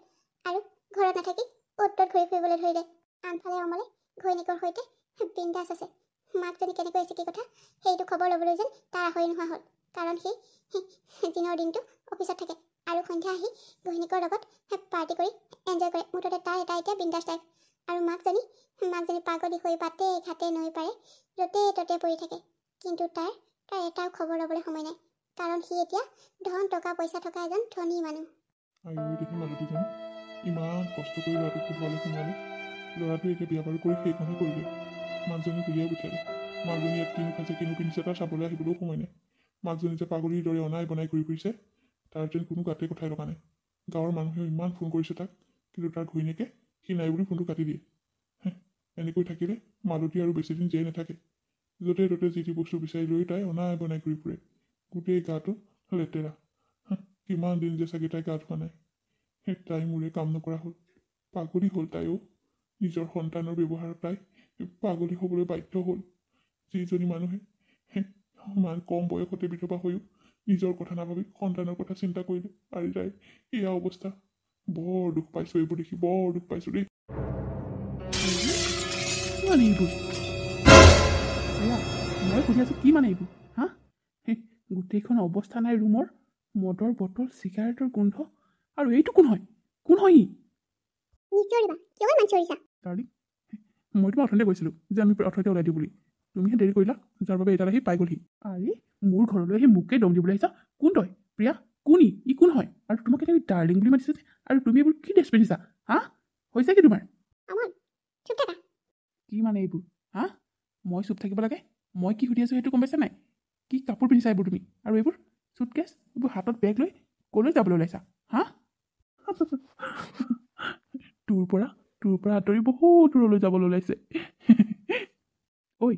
আৰু ঘৰত নাথাকি অ'ত ত'ত ঘূৰি ফুৰিবলৈ ধৰিলে আনফালে অমলে ঘৈণীয়েকৰ সৈতে বিন্দাছ আছে মাকজনী কেনেকৈ আছে কি কথা সেইটো খবৰ ল'বলৈ যেন তাৰ আহৰি নোহোৱা হ'ল কাৰণ সি দিনৰ দিনটো অফিচত থাকে আৰু সন্ধ্যা আহি ঘৈণীয়েকৰ লগত পাৰ্টি কৰি এনজয় কৰে মুঠতে তাৰ এটা এতিয়া বিন্দাছ টাইপ আৰু মাকজনী পাগলী হৈ বাটে ঘাটে নৈ পাৰে য'তে ত'তে পৰি থাকে কিন্তু তাৰ এটাও খবৰ ল'বলৈ সময় নাই কাৰণ সি এতিয়া ধন টকা পইচা থকা এজন ধনী মানুহ আৰু দেখি মালতীজন ইমান কষ্ট কৰি ল'ৰাটোক পঢ়ুৱালে শুনালে ল'ৰাটোৱে এতিয়া বিয়া বাৰু কৰি সেইখনহে কৰিলে মাকজনীক উলিয়াই পঠিয়ালে মাকজনী ইয়াত কিনো খাইছে কিনো পিন্ধিছে তাৰ চাবলৈ আহিবলৈও সময় নাই মাকজনী যে পাগলীৰ দৰে অনাই বনাই ঘূৰি ফুৰিছে তাৰ যেন কোনো গাতে কথাই লগা নাই গাঁৱৰ মানুহেও ইমান ফোন কৰিছে তাক কিন্তু তাৰ ঘৈণীয়েকে সি নাই বুলি ফোনটো কাটি দিয়ে এনেকৈ থাকিলে মালতী আৰু বেছিদিন জীয়াই নাথাকে য'তে ত'তে যি টি বস্তু বিচাৰি লৈ তাই অনাই বনাই ঘূৰি ফুৰে গোটেই গাটো লেতেৰা কিমান দিন যে চাগে তাই গা ধোৱা নাই তাই মোৰে কাম নকৰা হ'ল পাগলী হ'ল তাইও নিজৰ সন্তানৰ ব্যৱহাৰত তাই পাগলী হ'বলৈ বাধ্য হ'ল যিজনী মানুহে ইমান কম বয়সতে বিধৱা হৈও নিজৰ কথা নাভাবি সন্তানৰ কথা চিন্তা কৰিলে আৰু তাই এয়া অৱস্থা বৰ দুখ পাইছোঁ এইবোৰ দেখি বৰ দুখ পাইছোঁ দেই মানে এইবোৰ মই সুধি আছোঁ কি মানে এইবোৰ হা গোটেইখন অৱস্থা নাই ৰুমৰ মদৰ বটল চিগাৰেটৰ গোন্ধ আৰু এইটো কোন হয় ই ডাৰ্লিং মই তোমাক অথনিতে কৈছিলোঁ যে আমি অথনিতে ওলাই দিওঁ বুলি তুমিহে দেৰি কৰিলা যাৰ বাবে এটাত আহি পাই গ'লহি আৰে মোৰ ঘৰলৈ আহি মোকে দম দিবলৈ আহিছা কোন তই প্ৰিয়া কোন ই কোন হয় আৰু তোমাক এতিয়া ডাৰ্লিং বুলি মাতিছে আৰু তুমি এইবোৰ কি ড্ৰেছ পিন্ধিছা হা হৈছে কি তোমাৰ কি মানে এইবোৰ হা মই চুপ থাকিব লাগে মই কি সুধি আছোঁ সেইটো গম পাইছা নাই কি কাপোৰ পিন্ধিছা এইবোৰ তুমি আৰু এইবোৰ চুটকেছ এইবোৰ হাতত বেগ লৈ ক'লৈ যাবলৈ ওলাইছা হা তোৰ পৰা আঁতৰি বহুত দূৰলৈ যাবলৈ ওলাইছে ঐ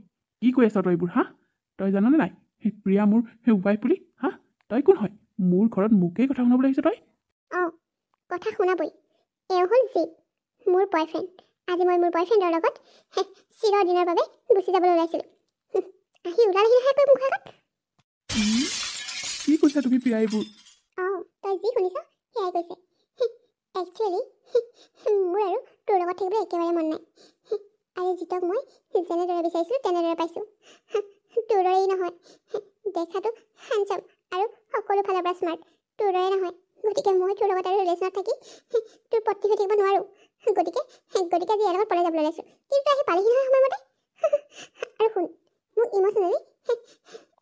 কি কৈ আছ তই এইবোৰ হা তই জাননে নাই সেই প্ৰিয়া মোৰ সেই ৱাইফ বুলি হা তই কোন হয় মোৰ ঘৰত মোকেই কথা শুনাবলৈ আহিছ তই কথা শুনাবই এওঁ হ'ল জিত মোৰ বয়ফ্ৰেণ্ড আজি মই মোৰ বয়ফ্ৰেণ্ডৰ লগত চিৰদিনৰ বাবে গুচি যাবলৈ ওলাইছিলোঁ আহি ওলালেহি নহয় কৈ মুখ আগত কি কৈছা তুমি প্ৰিয়া এইবোৰ তই যি শুনিছ সেয়াই কৈছে একচুৱেলি মোৰ আৰু তোৰ লগত থাকিবলৈ একেবাৰে মন নাই আৰু জিতক মই যেনেদৰে বিচাৰিছিলোঁ তেনেদৰে পাইছোঁ তোৰ দৰেই নহয় দেখাটো হেণ্ডচাম আৰু সকলো ফালৰ পৰা স্মাৰ্ট তোৰ দৰে নহয় গতিকে মই তোৰ লগত আৰু ৰিলেশ্যনত থাকি তোৰ পত্নী হৈ থাকিব নোৱাৰোঁ গতিকে আজি ইয়াৰ লগত পলাই যাবলৈ ওলাইছোঁ কিন্তু আহি পালেহি নহয় সময়মতে আৰু শুন মোক ইম'চনেলি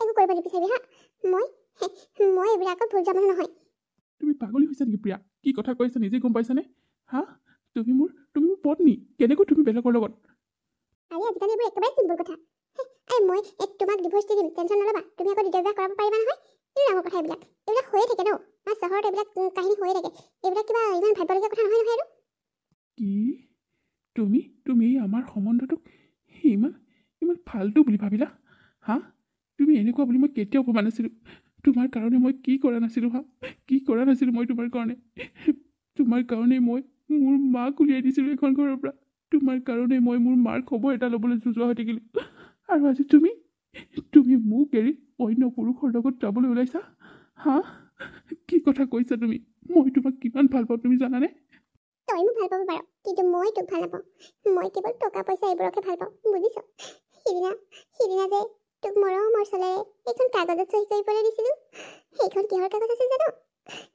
একো কৰিব নিবিচাৰিবি হা মই এইবিলাকত ভুল যোৱা মানুহ নহয় তুমি পাগলী হৈছা নেকি প্ৰিয়া কি কথা কৈছা নিজে গম পাইছানে হা তুমি মোৰ পত্নী কেনেকৈ তুমি বেলেগৰ লগত আৰে আজিকালি এইবোৰ একেবাৰে চিম্পল কথা আৰে মই তোমাক ডিভোৰ্চ দি দিম টেনশ্যন নল'বা তুমি আকৌ দ্বিতীয় বিবাহ কৰাব পাৰিবা নহয় এই ডাঙৰ কথা এইবিলাক হৈয়ে থাকে ন আমাৰ চহৰত এইবিলাক কাহিনী হৈয়ে থাকে এইবিলাক কিবা ইমান ভাবিবলগীয়া কথা নহয় আৰু কি তুমি আমাৰ সম্বন্ধটোক ইমান ফাল্টু বুলি ভাবিলা হা তুমি এনেকুৱা বুলি মই কেতিয়াও ভবা নাছিলোঁ তোমাৰ কাৰণে মই কি কৰা নাছিলোঁ হা কি কৰা নাছিলোঁ মই তোমাৰ কাৰণে মই মোৰ মাক উলিয়াই দিছিলোঁ এখন ঘৰৰ পৰা তোমাৰ কাৰণে মই মোৰ মাৰ খবৰ এটা ল'বলৈ যোজোৱা হৈ থাকিলোঁ আৰু আজি তুমি মোক এৰি অন্য পুৰুষৰ লগত যাবলৈ ওলাইছা হা কি কথা কৈছা তুমি মই তোমাক কিমান ভাল পাওঁ তুমি জানানে তই মোক ভাল পাব পাৰ কিন্তু মই তোক ভাল নাপাওঁ মই কেৱল টকা পইচা এইবোৰকে ভাল পাওঁ বুজিছ সিদিনা যে তোক মৰমৰ চলেৰে এইখন কাগজত চহী কৰিবলৈ দিছিলোঁ সেইখন কিহৰ কাগজ আছিল জানো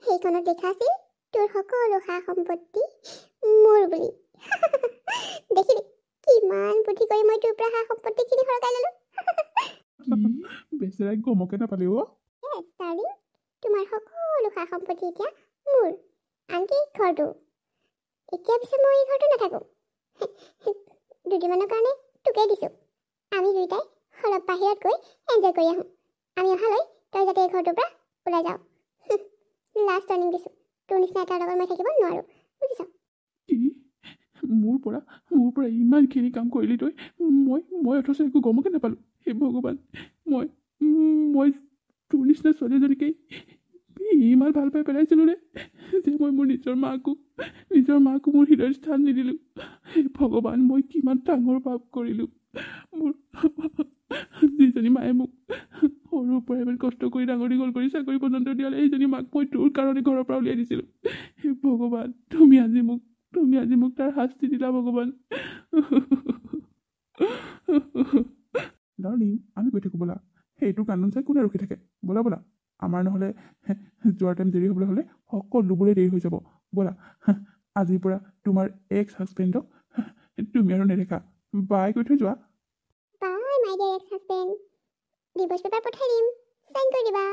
সেইখনত লিখা আছিল তোৰ সকলো সা সম্পত্তি মোৰ বুলি দেখিলি কিমান বুদ্ধি কৰি মই তোৰ পৰা সা সম্পত্তিখিনি সৰকাই ল'লোঁ বেচেৰাই গমকে নাপালে অ' ডাৰ্লিং তোমাৰ সকলো সা সম্পত্তি এতিয়া মোৰ আনকি ঘৰটো এতিয়া পিছে মই এই ঘৰটো নাথাকোঁ দুদিনমানৰ কাৰণে তোকেই দিছোঁ আমি দুয়োটাই অলপ বাহিৰত গৈ এনজয় কৰি আহোঁ আমি অহালৈ তই যাতে এই ঘৰটোৰ পৰা ওলাই যাওঁ লাষ্ট ৱাৰ্ণিং দিছোঁ তোৰ নিচিনা এটাৰ লগত মই থাকিব নোৱাৰোঁ বুজিছ কি মোৰ পৰা ইমানখিনি কাম কৰিলি তই মই অথচ একো গমকে নাপালোঁ হে ভগৱান মই তোৰ নিচিনা ছোৱালী এজনীকেই ইমান ভাল পাই পেলাইছিলোঁ নে যে মই মোৰ নিজৰ মাকো মোৰ হৃদয়ৰ স্থান নিদিলোঁ হে ভগৱান মই কিমান ডাঙৰ পাপ কৰিলোঁ মোৰ যিজনী মায়ে মোক সৰুৰ পৰা ইমান কষ্ট কৰি ডাঙৰ দীঘল কৰি চাকৰি পৰ্যন্ত দিয়ালে সেইজনী মাক মই তোৰ কাৰণে ঘৰৰ পৰা উলিয়াই দিছিলোঁ হে ভগৱান তুমি আজি মোক তাৰ শাস্তি দিলা ভগৱান ডাৰ্লিং আমি গৈ থাকোঁ ব'লা সেইটো কান্দোন চাই কোনে ৰখি থাকে ব'লা আমাৰ নহ'লে যোৱাৰ টাইম দেৰি হ'বলৈ হ'লে সকলোবোৰে দেৰি হৈ যাব ব'লা আজিৰ পৰা তোমাৰ এক্স হাজবেণ্ডক তুমি আৰু নেদেখা বাই কৈ থৈ যোৱা bye my dear ex husband divorce paper পঠাই দিম চাইন কৰি দিবা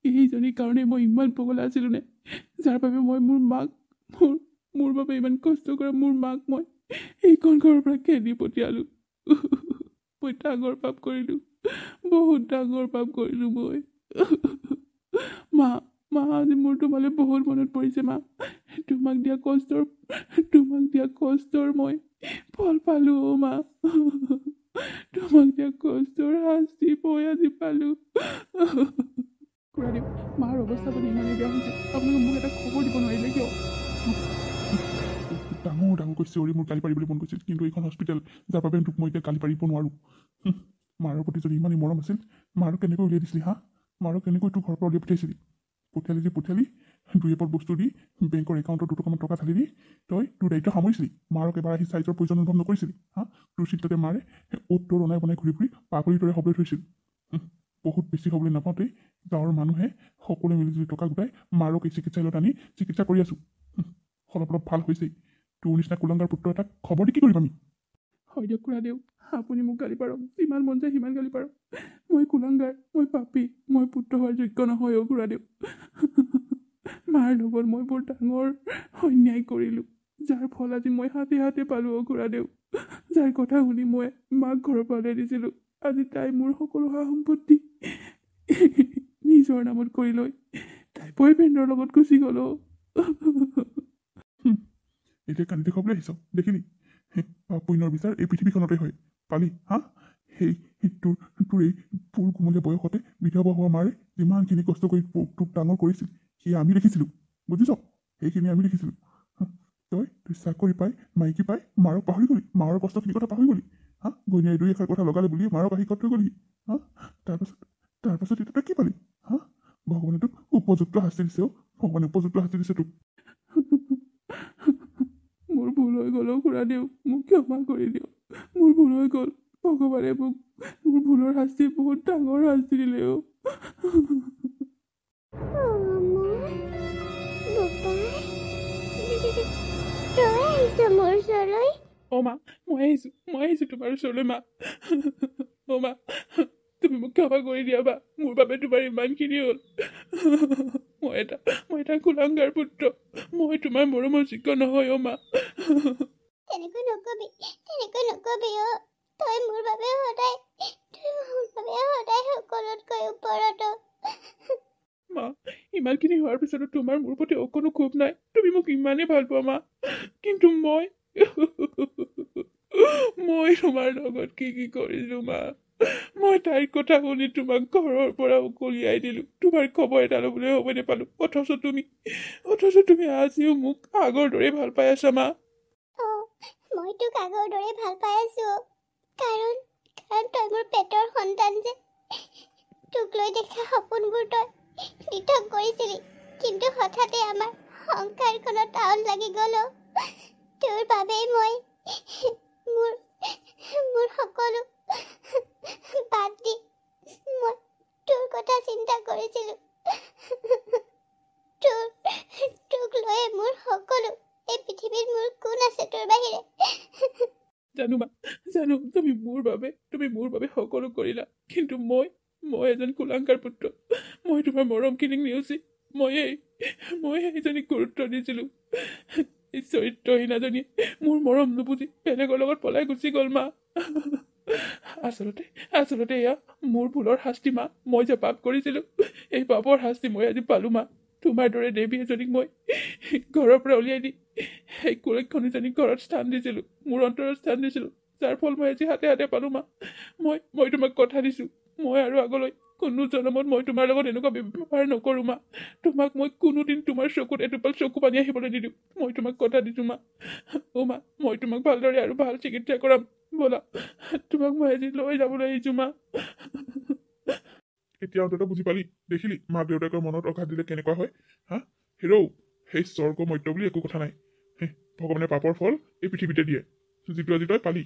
এইজনীৰ কাৰণে মই ইমান পগলা আছিলোঁ নে যাৰ বাবে মই মোৰ মাক মোৰ বাবে ইমান কষ্ট কৰা মোৰ মাক মই এইখন ঘৰৰ পৰা খেদি পঠিয়ালোঁ মই ডাঙৰ পাপ কৰিলোঁ বহুত ডাঙৰ পাপ কৰিলোঁ মই মা আজি মোৰ তোমালৈ বহুত মনত পৰিছে মা তোমাক দিয়া কষ্টৰ মই ফল পালোঁ অ' মা তোমাক দিয়া কষ্টৰ শাস্তি মই আজি পালোঁ খুৰাদেউ মাৰ অৱস্থা পাতি ইমানেই বেয়া হৈছে আপোনালোকে মোক এটা খবৰ দিব নোৱাৰিলে কিয় ডাঙৰকৈ চিঞৰি মোৰ গালি পাৰিবলৈ মন গৈছিল কিন্তু এইখন হস্পিটেল যাৰ বাবে তোক মই এতিয়া গালি পাৰিব নোৱাৰোঁ মাৰৰ প্ৰতি যদি ইমানেই মৰম আছিল মাৰক কেনেকৈ উলিয়াই দিছিলি হা মাৰক কেনেকৈ তোৰ ঘৰৰ পৰা উলিয়াই পঠিয়াইছিলি পঠিয়ালি দুই এপদ বস্তু দি বেংকৰ একাউণ্টত দুটকামান টকা ঢালি দি তই তোৰ দায়িত্ব সামৰিছিলি মাৰক এবাৰ আহি চাইজৰ প্ৰয়োজন অনুভৱ নকৰিছিলি হা তোৰ চিন্তাতে মাৰে অ'ত তোৰ অনাই বনাই ঘূৰি ফুৰি পাগলীৰ দৰে হ'বলৈ থৈছিল বহুত বেছি হ'বলৈ নাপাওঁতেই গাঁৱৰ মানুহে সকলোৱে মিলি টকা গোটাই মাৰক এই চিকিৎসালয়ত আনি চিকিৎসা কৰি আছোঁ অলপ ভাল হৈছেই তোৰ নিচিনা কুলাংগাৰ পুত্ৰ এটাক খবৰ দি কি কৰিম আমি হয় দিয়ক খুৰাদেউ আপুনি মোক গালি পাৰক যিমান মন যায় সিমান গালি পাৰক মই কুলাংগাৰ মই পাপী মই পুত্ৰ হোৱাৰ যোগ্য নহয় অ' খুৰাদেউ মাৰ লগত মই বৰ ডাঙৰ অন্যায় কৰিলোঁ যাৰ ফল আজি মই হাতে পালোঁ অ' খুৰাদেউ যাৰ কথা শুনি মই মাক ঘৰৰ পৰা উলিয়াই দিছিলোঁ আজি তাই মোৰ সকলো সা সম্পত্তি নিজৰ নামত কৰি লৈ তাই বয়ফ্ৰেণ্ডৰ লগত গুচি গ'ল এতিয়া কান্দি দেখুৱাবলৈ আহিছ দেখিলি পুণ্যৰ বিচাৰ এই পৃথিৱীখনতে হয় পালি হা সেই তোৰ এই ফুল কোমলীয়া বয়সতে বিধৱা হোৱা মাৰে যিমানখিনি কষ্ট কৰি তোক ডাঙৰ কৰিছিল সেয়া আমি দেখিছিলোঁ বুজিছ সেইখিনি আমি দেখিছিলোঁ তই চাকৰি পাই মাইকী পাই মাৰক পাহৰি গ'লি মাৰৰ কষ্টখিনি কথা পাহৰি গ'লি হা ঘৈণীয়াই দুই এষাৰ কথা লগালে বুলি মাৰক আহি কট থৈ গ'লি হা তাৰপাছত তাৰপাছত এতিয়া তই কি পালি হা ভগৱানে তোক উপযুক্ত শাস্তি দিছে ভগৱানে উপযুক্ত শাস্তি দিছে তোক মোৰ ভুল হৈ গ'ল খুৰাদেউ মোক ক্ষমা কৰি দিয়ক মোৰ ভুল হৈ গ'ল ভগৱানে মোক মোৰ ভুলৰ শাস্তি বহুত ডাঙৰ শাস্তি দিলে তই আহিছ মোৰ ওচৰলৈ মা মই আহিছোঁ তোমাৰ ওচৰলৈ মা মা তুমি মোক ক্ষমা কৰি দিয়া বা মোৰ বাবে তোমাৰ ইমানখিনি হ'ল মই এটা কুলাংগাৰ পুত্ৰ মই তোমাৰ মৰমৰ যোগ্য নহয় মা তেনেকৈ নকবি তই মোৰ বাবে সদায় সকলোতকৈ ওপৰত মা ইমানখিনি হোৱাৰ পিছতো তোমাৰ মোৰ প্ৰতি অকণো ক্ষোভ নাই তুমি মোক ইমানেই ভাল পোৱা মা কিন্তু মই তোমাৰ লগত কি কৰিলো মা মই তাইৰ কথা শুনি তোমাক ঘৰৰ পৰা উকলিয়াই দিলো তোমাৰ খবৰ এটা ল'বলৈ হ'ব নাপালো অথচ তুমি আজিও মোক আগৰ দৰে ভাল পাই আছা মা মই তোক আগৰ দৰে ভাল পাই আছো কাৰণ তই মোৰ পেটৰ সন্তান যে তোক লৈ দেখা সপোনবোৰ তই পৃথক কৰিছিলি কিন্তু হঠাতে আমাৰ সংসাৰখনত টাউন লাগি গ'ল তোৰ বাবেই মই মোৰ সকলো বাদ দি মই তোৰ কথা চিন্তা কৰিছিলো তোক লৈ মোৰ সকলো এই পৃথিৱীত মোৰ কোন আছে তোৰ বাহিৰে জানো তুমি মোৰ বাবে সকলো কৰিলা কিন্তু মই এজন কুলাংকাৰ পুত্ৰ মই তোমাৰ মৰমখিনিক নেওচি মই সেইজনীক গুৰুত্ব দিছিলো চৰিত্ৰহীনাজনীয়ে মোৰ মৰম নুবুজি বেলেগৰ লগত পলাই গুচি গ'ল মা আচলতে এয়া মোৰ ভুলৰ শাস্তি মা মই যে পাপ কৰিছিলো এই পাপৰ শাস্তি মই আজি পালো মা তোমাৰ দৰে দেৱী এজনীক মই ঘৰৰ পৰা উলিয়াই দি সেই কুলক্ষণীজনীক ঘৰত স্থান দিছিলো মোৰ অন্তৰত স্থান দিছিলো যাৰ ফল মই আজি হাতে পালো মা মই তোমাক কথা দিছো মই আৰু আগলৈ কোনো জনমত মই তোমাৰ লগত এনেকুৱা ব্যৱহাৰ নকৰো মা তোমাক মই কোনোদিন তোমাৰ চকুত এটোপাল চকু পানী আহিবলৈ নিদিওঁ মই তোমাক কথা দিছো মা মা মই তোমাক ভালদৰে আৰু ভাল চিকিৎসা কৰাম ব'লা তোমাক মই আজি লৈ যাবলৈ আহিছো মা এতিয়া অন্তত বুজি পালি দেখিলি মাক দেউতাকৰ মনত আঘাত দিলে কেনেকুৱা হয় হা হেৰৌ সেই স্বৰ্গ মধ্য বুলি একো কথা নাই ভগৱানে পাপৰ ফল এই পৃথিৱীতে দিয়ে যিটো আজি তই পালি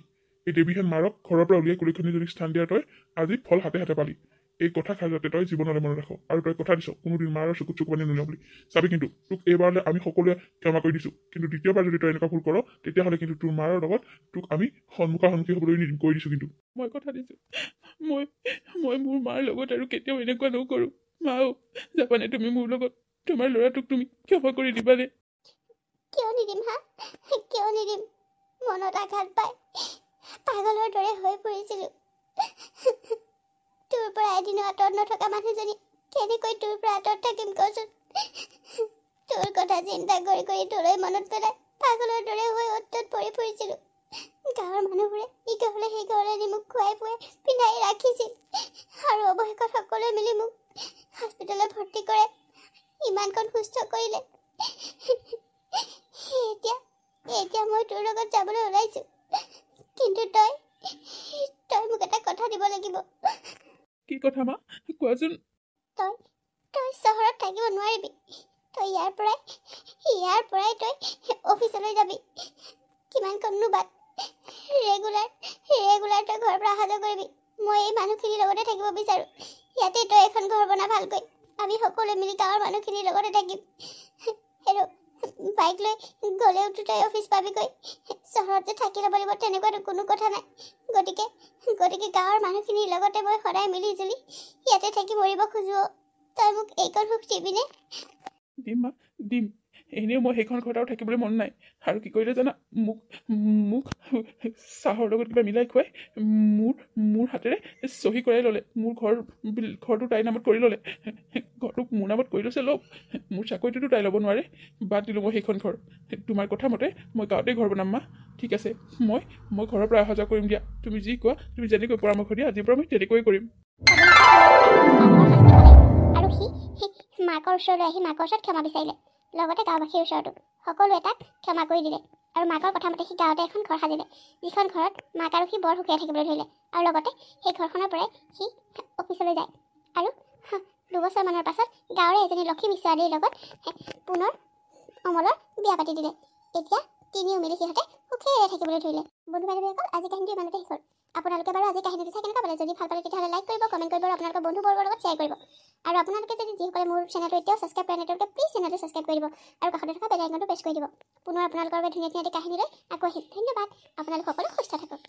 এই দেৱীহেন মাৰক ঘৰৰ পৰা উলিয়াই কুলক্ষণীজনীক স্থান দিয়া তই আজি ফল হাতে পালি এই কথা খাই যাতে তই জীৱনলৈ মনত ৰাখ আৰু তই কথা দিছ কোনোদিন মাৰৰ চকুত চকু পানী নোলাও বুলি চাবি কিন্তু তোক এইবাৰলৈ আমি সকলোৱে ক্ষমা কৰি দিছোঁ কিন্তু দ্বিতীয়বাৰ যদি তই এনেকুৱা ভুল কৰ তেতিয়াহ'লে কিন্তু তোৰ মাৰৰ লগত তোক আমি সন্মুখী হ'বলৈ কৈ দিছোঁ কিন্তু মই কথা দিছো মই মোৰ মাৰ লগত আৰু কেতিয়াও এনেকুৱা নকৰো মাও যাবানে তুমি মোৰ লগত তোমাৰ ল'ৰাটোক তুমি ক্ষমা কৰি দিবানে কিয় নিদিম মনত আঘাত পাই পাগলৰ দৰে হৈ পৰিছিলো তোৰ পৰা এদিনো আঁতৰত নথকা মানুহজনী কেনেকৈ তোৰ পৰা আঁতৰত থাকিম কচোন তোৰ কথা চিন্তা কৰি তোলৈ মনত পেলাই পাগলৰ দৰে হৈ অত্যত পৰি ফুৰিছিলো গাঁৱৰ মানুহবোৰে ইঘৰলৈ সিঘৰলৈ নি মোক খুৱাই পুৱাই পিন্ধাই ৰাখিছিল আৰু অৱশেষত সকলোৱে মিলি মোক হস্পিটেলত ভৰ্তি কৰে ইমানকণ সুস্থ কৰিলে এতিয়া মই তোৰ লগত যাবলৈ ওলাইছো কিন্তু তই মোক এটা কথা দিব লাগিব কি কথা মা কোৱাচোন তই চহৰত থাকিব নোৱাৰিবি তই ইয়াৰ পৰাই তই অফিচলৈ যাবি কিমানকণনো বাট ৰেগুলাৰ তই ঘৰৰ পৰা অহা যোৱা কৰিবি মই এই মানুহখিনিৰ লগতে থাকিব বিচাৰো ইয়াতে তই এখন ঘৰ বনা ভালকৈ আমি সকলোৱে মিলি গাঁৱৰ মানুহখিনিৰ লগতে থাকিম আৰু বাইক লৈ গ'লেওতো তই অফিচ পাবিগৈ চহৰত যে থাকি ল'ব লাগিব তেনেকুৱাতো কোনো কথা নাই গতিকে গাঁৱৰ মানুহখিনিৰ লগতে মই সদায় মিলি জুলি ইয়াতে থাকি মৰিব খোজো তই মোক এইকণ সুখ দিবিনে দিম মা দিম এনেও মই সেইখন ঘৰত আৰু থাকিবলৈ মন নাই আৰু কি কৰিলে জানা মোক চাহৰ লগত কিবা মিলাই খুৱাই মোৰ হাতেৰে চহী কৰাই ল'লে মোৰ ঘৰটো তাইৰ নামত কৰি ল'লে ঘৰটো মোৰ নামত কৰি লৈছে লওক মোৰ চাকৰিটোতো তাই ল'ব নোৱাৰে বাদ দিলোঁ মই সেইখন ঘৰ তোমাৰ কথা মতে মই গাঁৱতে ঘৰ বনাম মা ঠিক আছে মই ঘৰৰ পৰা অহা যোৱা কৰিম দিয়া তুমি যি কোৱা তুমি যেনেকৈ পৰামৰ্শ দিয়া আজিৰ পৰা মই তেনেকৈয়ে কৰিম আৰু সি মাকৰ ওচৰলৈ আহি মাকৰ ওচৰত ক্ষমা বিচাৰিলে লগতে গাঁওবাসীৰ ওচৰতো সকলোৱে তাক ক্ষমা কৰি দিলে আৰু মাকৰ কথা মতে সি গাঁৱতে এখন ঘৰ সাজিলে যিখন ঘৰত মাক আৰু সি বৰ সুখীয়া থাকিবলৈ ধৰিলে আৰু লগতে সেই ঘৰখনৰ পৰাই সি অফিচলৈ যায় আৰু 2 বছৰমানৰ পাছত গাঁৱৰে এজনী লক্ষী ছোৱালীৰ লগত পুনৰ অমলৰ বিয়া পাতি দিলে। এতিয়া তিনিও মিলি সিহঁতে সুখেৰে থাকিবলৈ ধৰিলে। বন্ধু বান্ধৱীসকল, আজি কাহিনীটো ইমানতে শেষ হ'ল। আপোনালোকে বাৰু আজি কাহিনীটো চাই কেনেকুৱা পালে? যদি ভাল পালে তেতিয়াহ'লে লাইক কৰিব, কমেণ্ট কৰিব আৰু আপোনালোকৰ বন্ধুবৰ্গৰ লগত শ্বেয়াৰ কৰিব। আৰু আপোনালোকে যদি যিসকলে মোৰ চেনেলটো এতিয়াও ছাবস্ক্ৰাইব কৰা নাই তেওঁলোকে প্লিজ চেনেলটো ছাবস্ক্ৰাইব কৰি দিব আৰু কাষতে থকা বেল আইকনটো প্ৰেছ কৰি দিব। পুনৰ আপোনালোকৰ বাবে ধুনীয়া ধুনীয়া কাহিনী লৈ আকৌ আহিম। ধন্যবাদ। আপোনালোক সকলো সুস্থ থাকক।